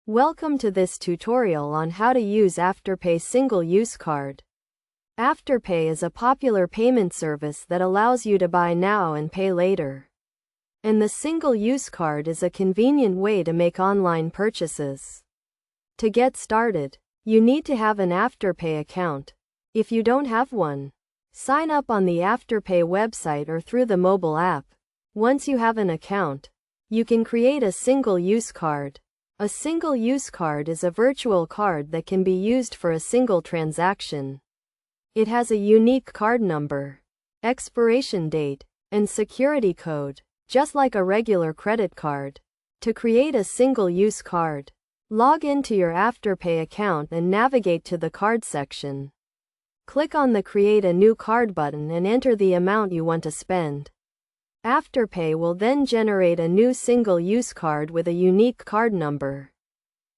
Welcome to this tutorial on how to use Afterpay single-use card. Afterpay is a popular payment service that allows you to buy now and pay later. And the single-use card is a convenient way to make online purchases. To get started, you need to have an Afterpay account. If you don't have one, sign up on the Afterpay website or through the mobile app. Once you have an account, you can create a single-use card. A single-use card is a virtual card that can be used for a single transaction. It has a unique card number, expiration date, and security code, just like a regular credit card. To create a single-use card, log into your Afterpay account and navigate to the card section. Click on the Create a New Card button and enter the amount you want to spend. Afterpay will then generate a new single-use card with a unique card number,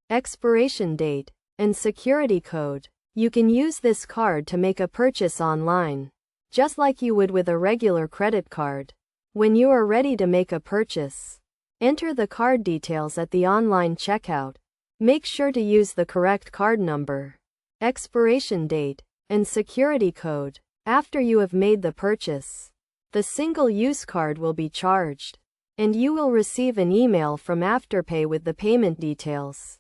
expiration date, and security code. You can use this card to make a purchase online, just like you would with a regular credit card. When you are ready to make a purchase, enter the card details at the online checkout. Make sure to use the correct card number, expiration date, and security code. After you have made the purchase, the single-use card will be charged, and you will receive an email from Afterpay with the payment details.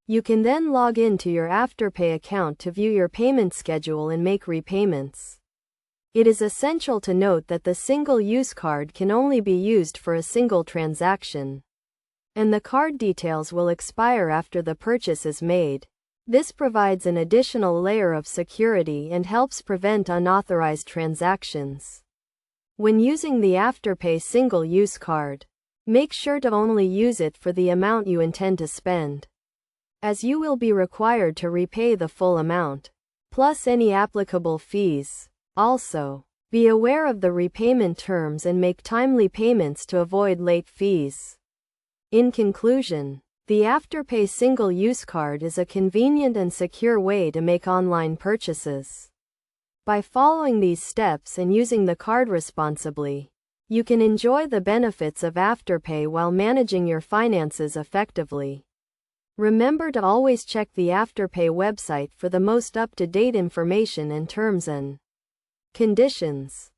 You can then log into your Afterpay account to view your payment schedule and make repayments. It is essential to note that the single-use card can only be used for a single transaction, and the card details will expire after the purchase is made. This provides an additional layer of security and helps prevent unauthorized transactions. When using the Afterpay single-use card, make sure to only use it for the amount you intend to spend, as you will be required to repay the full amount, plus any applicable fees. Also, be aware of the repayment terms and make timely payments to avoid late fees. In conclusion, the Afterpay single-use card is a convenient and secure way to make online purchases. By following these steps and using the card responsibly, you can enjoy the benefits of Afterpay while managing your finances effectively. Remember to always check the Afterpay website for the most up-to-date information and terms and conditions.